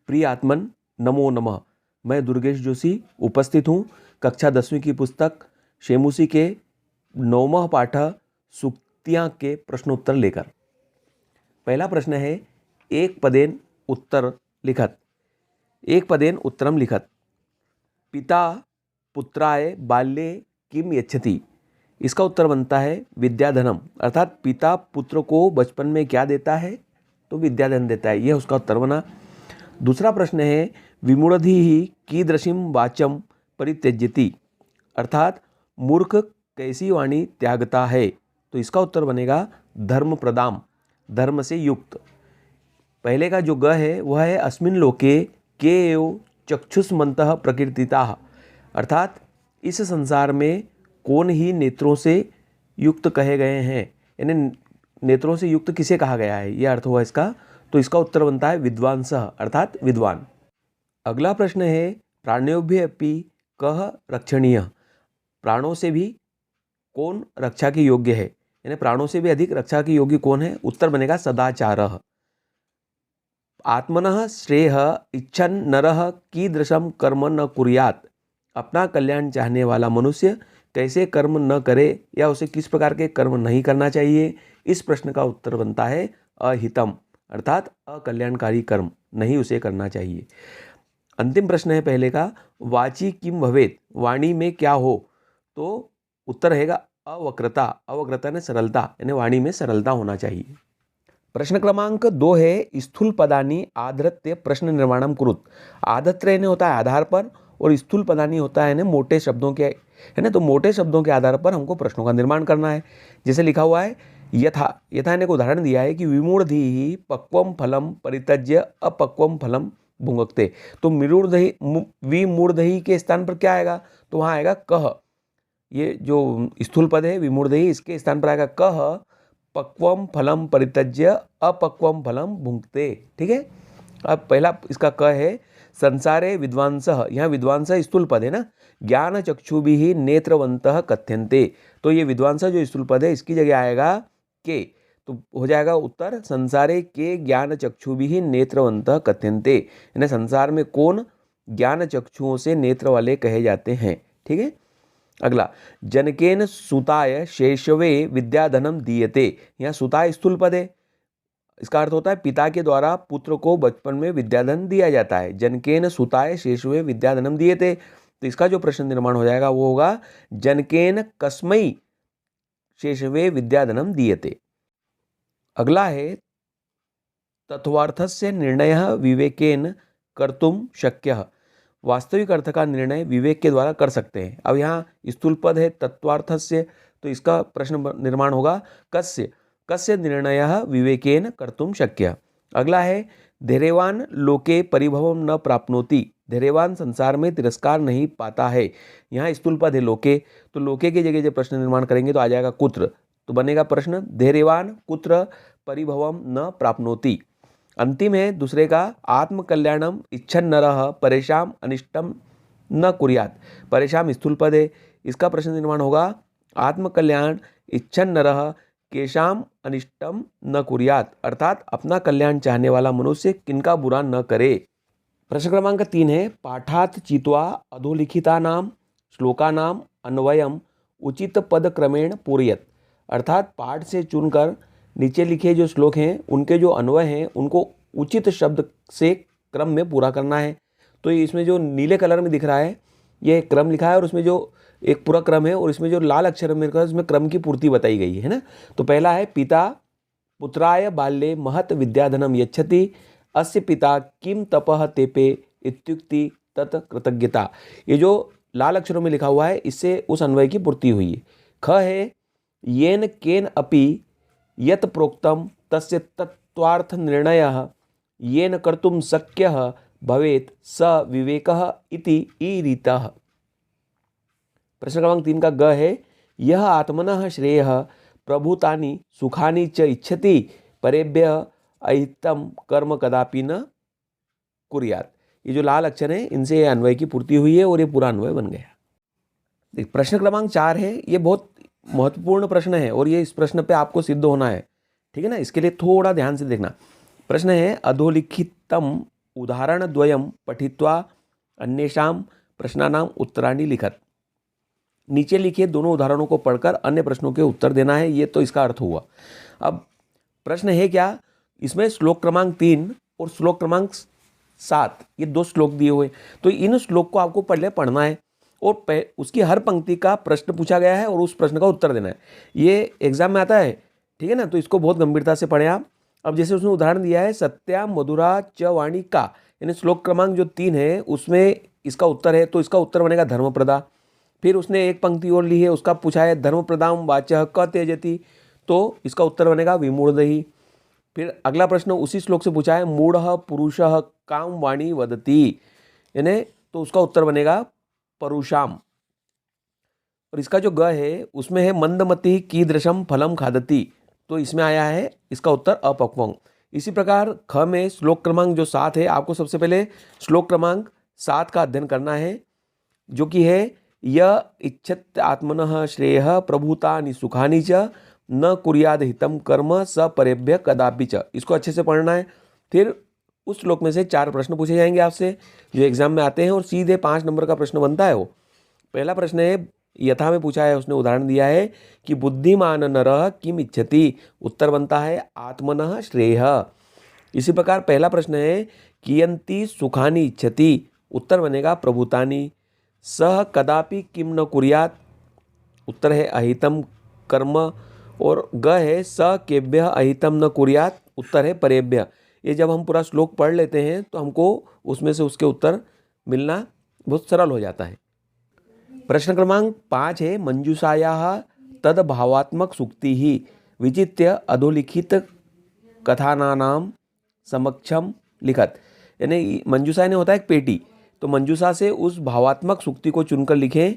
प्रिय आत्मन नमो नमः। मैं दुर्गेश जोशी उपस्थित हूँ कक्षा 10वीं की पुस्तक शेमुसी के 9वां पाठ सूक्तियाँ के प्रश्नोत्तर लेकर। पहला प्रश्न है, एक पदेन उत्तर लिखत। एक पदेन उत्तरम लिखत। पिता पुत्राय बाल्ये किम यच्छति। इसका उत्तर बनता है विद्याधनम, अर्थात पिता पुत्र को बचपन में क्या देता है, तो विद्याधन देता है। यह उसका उत्तर बना। दूसरा प्रश्न है, विमूढ़धि ही कीदृशीम वाचम परित्यज्यति, अर्थात मूर्ख कैसी वाणी त्यागता है, तो इसका उत्तर बनेगा धर्म प्रदाम, धर्म से युक्त। पहले का जो ग है वह है अस्मिन लोके के एव चक्षुष्मन्तः प्रकीर्तिताः, अर्थात इस संसार में कौन ही नेत्रों से युक्त कहे गए हैं, यानी नेत्रों से युक्त किसे कहा गया है, यह अर्थ हुआ इसका। तो इसका उत्तर बनता है विद्वांसः, अर्थात विद्वान। अगला प्रश्न है, प्राण्योभ्यपि कः रक्षणीय। प्राणों से भी कौन रक्षा के योग्य है, यानी प्राणों से भी अधिक रक्षा के योग्य कौन है। उत्तर बनेगा सदाचारः। आत्मनः श्रेयः इच्छन नरः कीदृशं कर्म न कुर्यात्। अपना कल्याण चाहने वाला मनुष्य कैसे कर्म न करे या उसे किस प्रकार के कर्म नहीं करना चाहिए। इस प्रश्न का उत्तर बनता है अहितम, अर्थात अकल्याणकारी कर्म नहीं उसे करना चाहिए। अंतिम प्रश्न है पहले का, वाची किम भवेत, वाणी में क्या हो, तो उत्तर रहेगा अवक्रता। अवक्रता ने सरलता, यानी वाणी में सरलता होना चाहिए। प्रश्न क्रमांक 2 है, स्थूल पदानी आधृत्य प्रश्न निर्माणम कुरुत। आधृत्य यानी होता है आधार पर, और स्थूल पदानी होता है मोटे शब्दों के, है ना। तो मोटे शब्दों के आधार पर हमको प्रश्नों का निर्माण करना है। जैसे लिखा हुआ है यथा, यथा ने को उदाहरण दिया है कि विमूढ़धि ही पक्वम फलम परित्यज्य अपक्वम फलम भुंगक्ते। तो विमूढ़धि के स्थान पर क्या आएगा, तो वहाँ आएगा कह। ये जो स्थूल पद है विमूढ़धि, इसके स्थान पर आएगा कह पक्वम फलम परित्यज्य अपक्वम फलम भुंक्ते। ठीक है। अब पहला इसका क है, संसारे विद्वांसः, यहाँ विद्वांसः स्थूल पद है ना। ज्ञान चक्षुभिः नेत्रवन्तः कथ्यन्ते, तो ये विद्वांसः जो स्थूल पद है इसकी जगह आएगा के, तो हो जाएगा उत्तर संसारे के ज्ञान चक्षुभिः नेत्रवन्तः कथ्यन्ते, यानी संसार में कौन ज्ञान चक्षुओं से नेत्र वाले कहे जाते हैं। ठीक है। अगला, जनकेन सुताय शैशवे विद्याधनम दीयते। यहाँ सुताय स्थूल पद है, इसका अर्थ होता है पिता के द्वारा पुत्र को बचपन में विद्याधन दिया जाता है। जनकेन सुताय शैशवे विद्याधनम दीयते, तो इसका जो प्रश्न निर्माण हो जाएगा वो होगा जनकेन कस्मै शैशवे विद्याधनम दीयते। अगला है, तत्वार्थस्य निर्णयः विवेकेन कर्तुम शक्यः। वास्तविक अर्थ का निर्णय विवेक के द्वारा कर सकते हैं। अब यहाँ स्थूल पद है तत्वार्थस्य, तो इसका प्रश्न निर्माण होगा कस्य, कस्य निर्णयः विवेकेन कर्तुम शक्यः। अगला है, धैर्यवान लोके परिभवम न प्राप्नोति। धैर्यवान संसार में तिरस्कार नहीं पाता है। यहाँ स्थूल पद है लोके, तो लोके की जगह जब प्रश्न निर्माण करेंगे तो आ जाएगा कुत्र, तो बनेगा प्रश्न धैर्यवान कुत्र परिभवम न प्राप्नोति। अंतिम है दूसरे का, आत्मकल्याणम इच्छन नरः परेशान अनिष्टम न कुर्यात्। परेशान स्थूल पद है, इसका प्रश्न निर्माण होगा आत्मकल्याण इच्छन नरः केशाम अनिष्टम न कुर्यात्, अर्थात अपना कल्याण चाहने वाला मनुष्य किनका बुरा न करे। प्रश्न क्रमांक 3 है, पाठात चित्वा अधोलिखितानाम श्लोकानाम अन्वयम उचित पद क्रमेण पूरयत। अर्थात पाठ से चुनकर नीचे लिखे जो श्लोक हैं उनके जो अन्वय हैं उनको उचित शब्द से क्रम में पूरा करना है। तो इसमें जो नीले कलर में दिख रहा है ये क्रम लिखा है, और उसमें जो एक पूरा क्रम है, और इसमें जो लाल अक्षर में लिखा है उसमें क्रम की पूर्ति बताई गई है ना। तो पहला है, पिता पुत्राय बाल्ये महत विद्याधनम यच्छति अस्य पिता किम तपः तेपे इत्युक्ति तत् कृतज्ञता। ये जो लाल अक्षरों में लिखा हुआ है इससे उस अन्वय की पूर्ति हुई है। ख है, येन केन अपि यत प्रोक्तम तस्य तत्वार्थ निर्णयः येन कर्तुम शक्यः भवेत स विवेकः इति ईरितः। प्रश्न क्रमांक 3 का ग है, यह आत्मनः श्रेयः प्रभुतानि सुखानि च इच्छति परेभ्यः अहितम कर्म कदापि न कुर्यात्। ये जो लाल अक्षर है इनसे अन्वय की पूर्ति हुई है और ये पूरा अन्वय बन गया। प्रश्न क्रमांक 4 है, ये बहुत महत्वपूर्ण प्रश्न है और ये इस प्रश्न पे आपको सिद्ध होना है। ठीक है ना, इसके लिए थोड़ा ध्यान से देखना। प्रश्न है, अधोलिखितम उदाहरणद्वयं पठित्वा अन्येषां प्रश्नानाम् उत्तराणि लिखत। नीचे लिखे दोनों उदाहरणों को पढ़कर अन्य प्रश्नों के उत्तर देना है। ये तो इसका अर्थ हुआ। अब प्रश्न है क्या, इसमें श्लोक क्रमांक 3 और श्लोक क्रमांक 7 ये 2 श्लोक दिए हुए, तो इन श्लोक को आपको पहले पढ़ना है और उसकी हर पंक्ति का प्रश्न पूछा गया है और उस प्रश्न का उत्तर देना है। ये एग्जाम में आता है, ठीक है ना, तो इसको बहुत गंभीरता से पढ़ें आप। अब जैसे उसने उदाहरण दिया है सत्या मधुरा च वाणी का, यानी श्लोक क्रमांक जो 3 है उसमें इसका उत्तर है, तो इसका उत्तर बनेगा धर्मप्रदा। फिर उसने एक पंक्ति और ली है, उसका पूछा है धर्मप्रदाम वाचः क त्यजति, तो इसका उत्तर बनेगा विमूढ़। फिर अगला प्रश्न उसी श्लोक से पूछा है मूढ़ः पुरुषः काम वाणी वदति, यानी तो उसका उत्तर बनेगा परुषाम। और इसका जो ग है उसमें है मंदमति कीदृशम फलम खादति, तो इसमें आया है इसका उत्तर अपक्वं। इसी प्रकार ख में श्लोक क्रमांक जो 7 है, आपको सबसे पहले श्लोक क्रमांक 7 का अध्ययन करना है, जो कि है य इच्छत आत्मनः श्रेयः प्रभुतानि सुखानि च न कुर्याद हितम कर्म स परेभ्य कदापि च। इसको अच्छे से पढ़ना है। फिर उस श्लोक में से 4 प्रश्न पूछे जाएंगे आपसे जो एग्जाम में आते हैं और सीधे 5 नंबर का प्रश्न बनता है। वो पहला प्रश्न है यथा में पूछा है, उसने उदाहरण दिया है कि बुद्धिमान नरः किम इच्छति, उत्तर बनता है आत्मनः श्रेयः। इसी प्रकार पहला प्रश्न है कियन्ति सुखानि इच्छति, उत्तर बनेगा प्रभुतानि। सह कदापि किम न कुर्यात्, उत्तर है अहितम कर्म। और ग है स केभ्य अहितम न कुर्यात्, उत्तर है परेभ्य। ये जब हम पूरा श्लोक पढ़ लेते हैं तो हमको उसमें से उसके उत्तर मिलना बहुत सरल हो जाता है। प्रश्न क्रमांक 5 है मंजूषायाः तद भावात्मक सूक्ति ही विचित्य अधोलिखित कथानानां समक्षम लिखत, यानी मंजूषा ने होता है एक पेटी, तो मंजूषा से उस भावात्मक सूक्ति को चुनकर लिखें,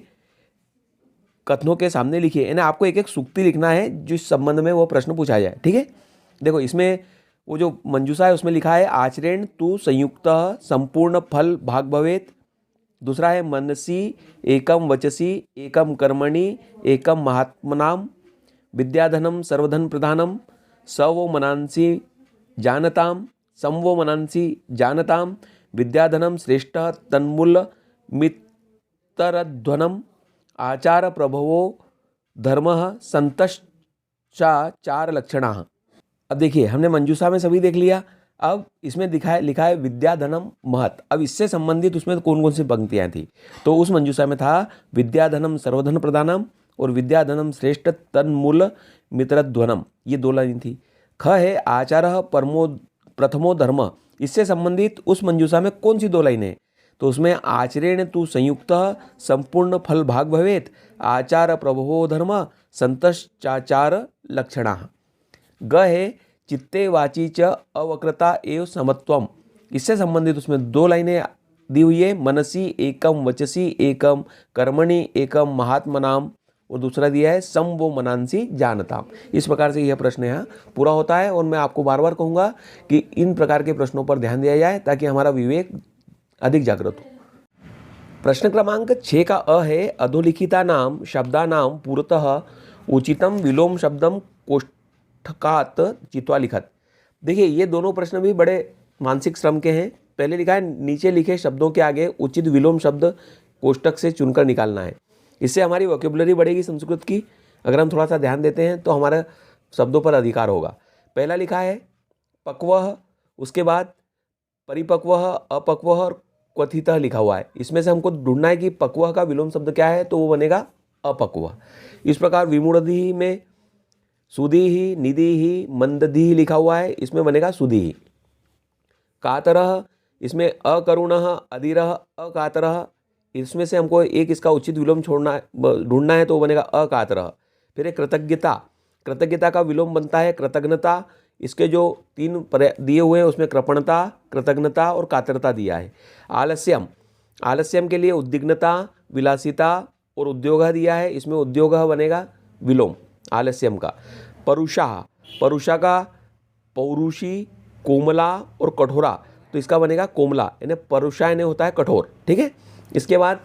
कथनों के सामने लिखिए। यानी आपको एक एक सूक्ति लिखना है जिस संबंध में वो प्रश्न पूछा जाए, ठीक है। देखो इसमें वो जो मंजूषा है उसमें लिखा है आचरेण तु संयुक्त संपूर्ण फल भाग भवेत। दूसरा है मनसी एकम वचसी एकम कर्मणि एकम महात्मनाम विद्याधनम सर्वधन प्रधानम स वो मनांसी जानताम सम वो मनांसी जानताम विद्याधनम श्रेष्ठ तन्मूल मित्रध्वनम आचार प्रभवो धर्मः संतश्चा 4 लक्षणाः। अब देखिए हमने मंजूषा में सभी देख लिया, अब इसमें लिखा है विद्याधनम महत। अब इससे संबंधित उसमें कौन कौन सी पंक्तियां थी, तो उस मंजूषा में था विद्याधनम सर्वधन प्रदानम और विद्याधनम श्रेष्ठ तन्मूल मित्रध्वनम, ये 2 लाइन थी। ख है आचारः परमो प्रथमो धर्म, इससे संबंधित उस मंजूषा में कौन सी 2 लाइनें हैं, तो उसमें आचरेण तु संयुक्त संपूर्ण फल भाग भवेत आचार प्रभवो धर्म संतश्चाचार लक्षणाः। ग है चित्ते वाची च अवक्रता एव समत्वम, इससे संबंधित उसमें 2 लाइनें दी हुई है मनसी एकम वचसी एकम कर्मणि एकम महात्मनाम, और दूसरा दिया है सम वो मनांसी जानताम। इस प्रकार से यह प्रश्न यहाँ पूरा होता है और मैं आपको बार बार कहूँगा कि इन प्रकार के प्रश्नों पर ध्यान दिया जाए ताकि हमारा विवेक अधिक जागृत हो। प्रश्न क्रमांक 6 का अ है अधोलिखिता नाम शब्दानाम पूर्वतः उचितम विलोम शब्दम कोष्ठकात चित्वा लिखत। देखिए ये दोनों प्रश्न भी बड़े मानसिक श्रम के हैं। पहले लिखा है नीचे लिखे शब्दों के आगे उचित विलोम शब्द कोष्ठक से चुनकर निकालना है। इससे हमारी वोकेबुलरी बढ़ेगी संस्कृत की। अगर हम थोड़ा सा ध्यान देते हैं तो हमारे शब्दों पर अधिकार होगा। पहला लिखा है पक्वः, उसके बाद परिपक्वः, अपक्वः और क्वथितः लिखा हुआ है। इसमें से हमको ढूंढना है कि पक्वः का विलोम शब्द क्या है, तो वो बनेगा अपक्वः। इस प्रकार विमूढ़धि में सुधीहि निधिहि मंदधिहि लिखा हुआ है, इसमें बनेगा सुधीहि। कातरः, इसमें अकरुणः अधीरः अकातरः, इसमें से हमको एक इसका उचित विलोम ढूंढना है तो वो बनेगा अकातरः। फिर एक कृतज्ञता, कृतज्ञता का विलोम बनता है कृतज्ञता। इसके जो 3 दिए हुए हैं उसमें कृपणता, कृतज्ञता और कातरता दिया है। आलस्यम, आलस्यम के लिए उद्विग्नता, विलासिता और उद्योग दिया है, इसमें उद्योग बनेगा विलोम आलस्यम का। परुषा, परुषा का पौरुषी, कोमला और कठोरा, तो इसका बनेगा कोमला, यानी परुषा यानी होता है कठोर, ठीक है। इसके बाद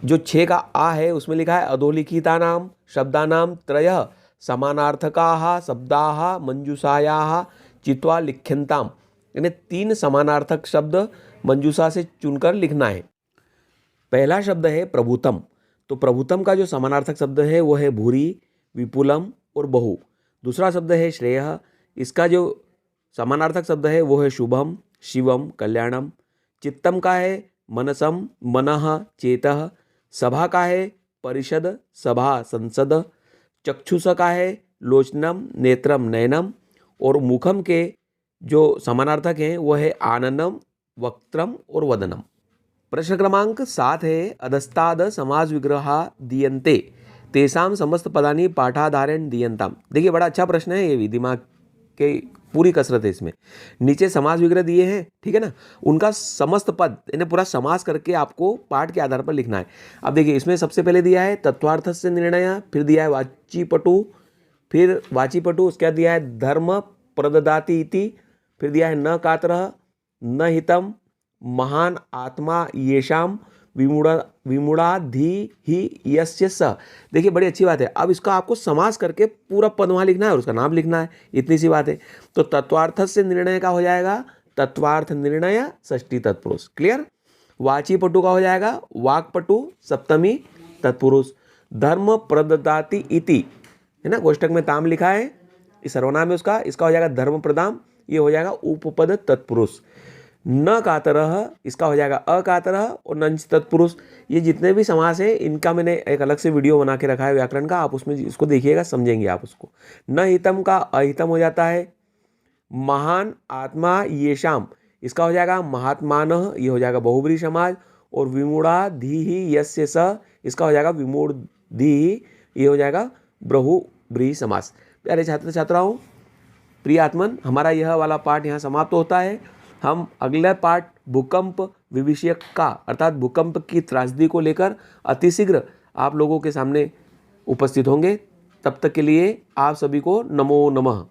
जो 6 का आ है उसमें लिखा है अधोलिखिता नाम शब्दानाम त्रयः समानार्थकाः शब्दाः मंजूषायाः चित्वा लिख्यन्ताम, यानी 3 समानार्थक शब्द मंजूषा से चुनकर लिखना है। पहला शब्द है प्रभुतम, तो प्रभुतम का जो समानार्थक शब्द है वो है भूरि, विपुलम और बहु। दूसरा शब्द है श्रेयः, इसका जो समानार्थक शब्द है वो है शुभम, शिवम, कल्याणम। चित्तम का है मनसम, मनः, चेतः। सभा का है परिषद, सभा, संसद। चक्षुष का है लोचनम, नेत्रम, नयनम। और मुखम के जो समानार्थक हैं वो है आननम, वक्त्रम और वदनम। प्रश्न क्रमांक 7 है अधस्ताद समास विग्रहा दीयन्ते तेषां समस्त पदानि पाठाधारेण दीयन्ताम। देखिए बड़ा अच्छा प्रश्न है ये भी, दिमाग के पूरी कसरत है इसमें। नीचे समास विग्रह दिए हैं, ठीक है ना, उनका समस्त पद इन्हें पूरा समास करके आपको पाठ के आधार पर लिखना है। अब देखिए इसमें सबसे पहले दिया है तत्वार्थस्य निर्णय, फिर दिया है वाचीपटु, फिर वाचीपटु, उसके बाद दिया है धर्म प्रददाति इति, फिर दिया है न कातरः, न हितम, महान आत्मा येषाम, विमूढ़ाधि ही यस्य स। देखिए बड़ी अच्छी बात है। अब इसका आपको समास करके पूरा पद वहाँ लिखना है और उसका नाम लिखना है, इतनी सी बात है। तो तत्वार्थ से निर्णय का हो जाएगा तत्वार्थ निर्णय षष्ठी तत्पुरुष, क्लियर। वाचीपटु का हो जाएगा वाक्पटु सप्तमी तत्पुरुष। धर्म प्रददाति इति, है ना, कोष्टक में ताम लिखा है, इस सर्वनाम है उसका, इसका हो जाएगा धर्म प्रदाम, ये हो जाएगा उपपद तत्पुरुष। न कातरः, इसका हो जाएगा अकातरः और नंच तत्पुरुष। ये जितने भी समास है इनका मैंने एक अलग से वीडियो बना के रखा है व्याकरण का, आप उसमें इसको देखिएगा, समझेंगे आप उसको। न हितम का अहितम हो जाता है। महान आत्मा येषाम, इसका हो जाएगा महात्मानः, ये हो जाएगा बहुब्रीहि समाज। और विमूढ़ाधि यस्य स, इसका हो जाएगा विमूढ़धि, ये हो जाएगा बहुब्रीहि समास। प्यारे छात्र छात्राओं, प्रिय आत्मन, हमारा यह वाला पाठ यहाँ समाप्त होता है। हम अगला पाठ भूकंप विषयक का अर्थात भूकंप की त्रासदी को लेकर अतिशीघ्र आप लोगों के सामने उपस्थित होंगे। तब तक के लिए आप सभी को नमो नमः।